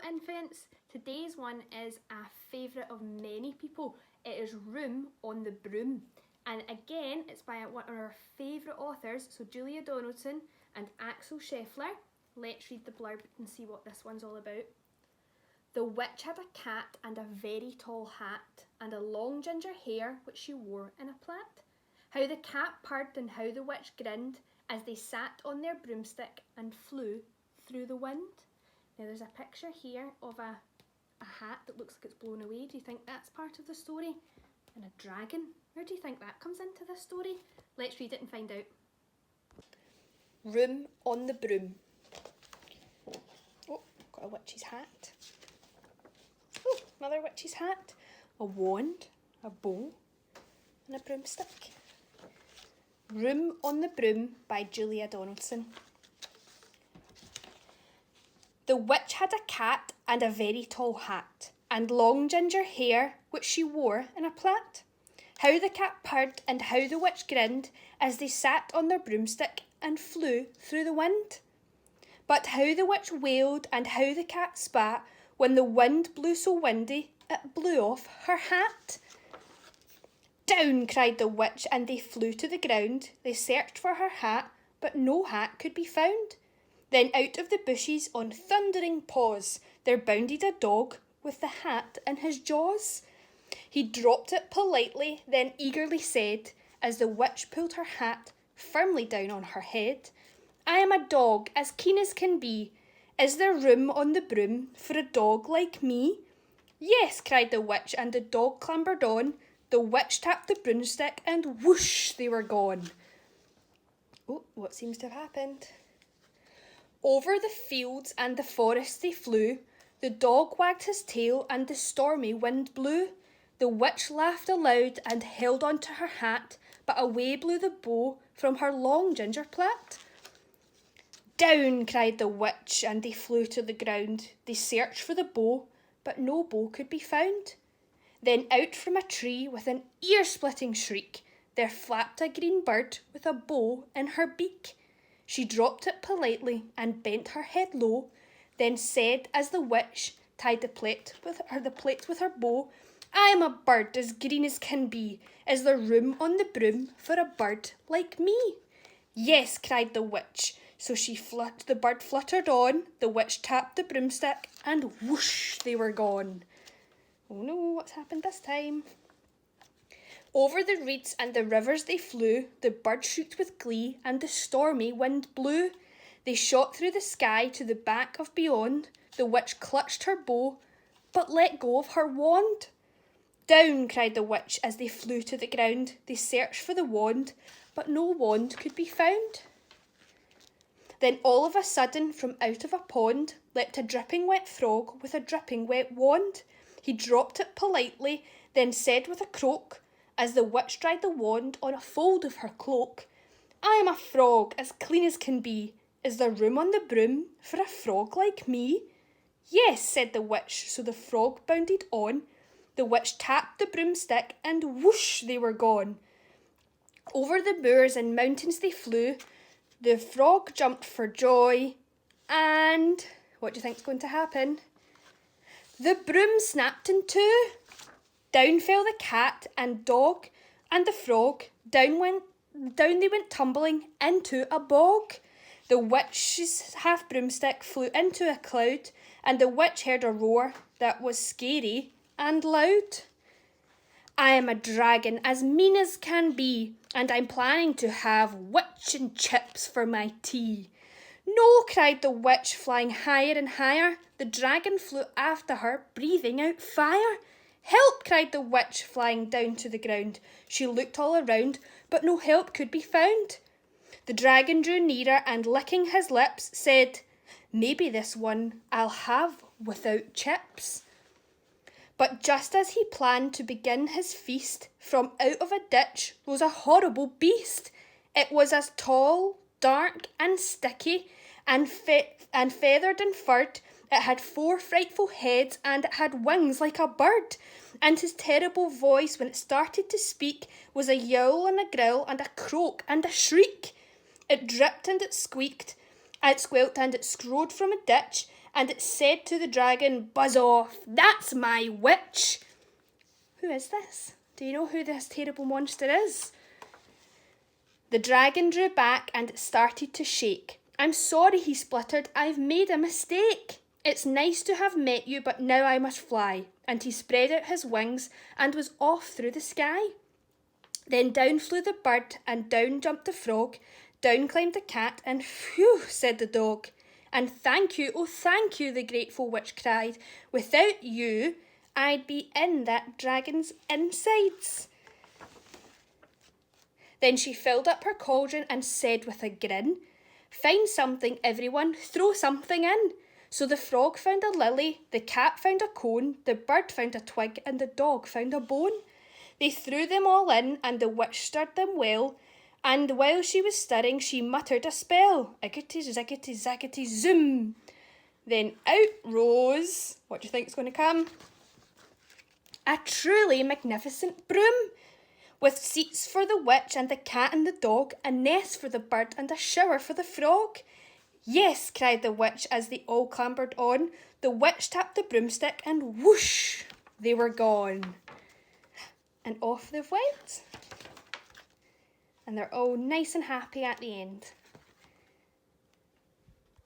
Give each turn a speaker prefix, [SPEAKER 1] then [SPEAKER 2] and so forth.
[SPEAKER 1] infants. Today's one is a favourite of many people. It is Room on the Broom. And again, it's by one of our favourite authors, so Julia Donaldson and Axel Scheffler. Let's read the blurb and see what this one's all about. The witch had a cat and a very tall hat, and a long ginger hair which she wore in a plait. How the cat purred and how the witch grinned as they sat on their broomstick and flew through the wind. Now there's a picture here of a hat that looks like it's blown away. Do you think that's part of the story? And a dragon. Where do you think that comes into this story? Let's read it and find out. Room on the Broom. Oh, got a witch's hat. Oh, another witch's hat. A wand, a bow, and a broomstick. Room on the Broom by Julia Donaldson. The witch had a cat and a very tall hat, and long ginger hair which she wore in a plait. How the cat purred and how the witch grinned as they sat on their broomstick and flew through the wind. But how the witch wailed and how the cat spat when the wind blew so windy it blew off her hat. Down, cried the witch, and they flew to the ground. They searched for her hat, but no hat could be found. Then out of the bushes on thundering paws there bounded a dog with the hat in his jaws. He dropped it politely, then eagerly said, as the witch pulled her hat firmly down on her head, I am a dog as keen as can be. Is there room on the broom for a dog like me? Yes, cried the witch, and the dog clambered on. The witch tapped the broomstick and whoosh, they were gone. Oh, what seems to have happened? Over the fields and the forests they flew. The dog wagged his tail and the stormy wind blew. The witch laughed aloud and held on to her hat, but away blew the bow from her long ginger plait. Down, cried the witch, and they flew to the ground. They searched for the bow, but no bow could be found. Then out from a tree with an ear-splitting shriek, there flapped a green bird with a bow in her beak. She dropped it politely and bent her head low, then said as the witch tied the plait with her bow, I am a bird as green as can be. Is there room on the broom for a bird like me? Yes, cried the witch. So the bird fluttered on, the witch tapped the broomstick, and whoosh, they were gone. Oh no, what's happened this time? Over the reeds and the rivers they flew, the bird shrieked with glee, and the stormy wind blew. They shot through the sky to the back of beyond. The witch clutched her bow, but let go of her wand. Down, cried the witch, as they flew to the ground. They searched for the wand, but no wand could be found. Then all of a sudden, from out of a pond, leapt a dripping wet frog with a dripping wet wand. He dropped it politely, then said with a croak, as the witch dried the wand on a fold of her cloak, I am a frog as clean as can be. Is there room on the broom for a frog like me? Yes, said the witch, so the frog bounded on. The witch tapped the broomstick and whoosh, they were gone. Over the moors and mountains they flew. The frog jumped for joy, and what do you think's going to happen? The broom snapped in two. Down fell the cat and dog and the frog. Down they went tumbling into a bog. The witch's half broomstick flew into a cloud, and the witch heard a roar that was scary and loud. I am a dragon as mean as can be, and I'm planning to have witch and chips for my tea. No, cried the witch, flying higher and higher. The dragon flew after her, breathing out fire. Help, cried the witch, flying down to the ground. She looked all around, but no help could be found. The dragon drew nearer and, licking his lips, said, Maybe this one I'll have without chips. But just as he planned to begin his feast, from out of a ditch rose a horrible beast. It was as tall, dark and sticky, and feathered and furred. It had 4 frightful heads, and it had wings like a bird. And his terrible voice, when it started to speak, was a yowl and a growl and a croak and a shriek. It dripped and it squeaked, it squealed and it scrowed from a ditch, and it said to the dragon, "Buzz off, that's my witch." Who is this? Do you know who this terrible monster is? The dragon drew back and it started to shake. "I'm sorry," he spluttered. "I've made a mistake. It's nice to have met you, but now I must fly." And he spread out his wings and was off through the sky. Then down flew the bird, and down jumped the frog, down climbed the cat, and phew, said the dog. "And thank you, oh thank you," the grateful witch cried. "Without you, I'd be in that dragon's insides." Then she filled up her cauldron and said with a grin, "Find something, everyone, throw something in." So the frog found a lily, the cat found a cone, the bird found a twig, and the dog found a bone. They threw them all in, and the witch stirred them well, and while she was stirring, she muttered a spell. Iggity, ziggity, zaggity, zoom. Then out rose, what do you think's going to come? A truly magnificent broom, with seats for the witch and the cat and the dog, a nest for the bird and a shower for the frog. "Yes," cried the witch as they all clambered on. The witch tapped the broomstick and whoosh, they were gone. And off they went. And they're all nice and happy at the end.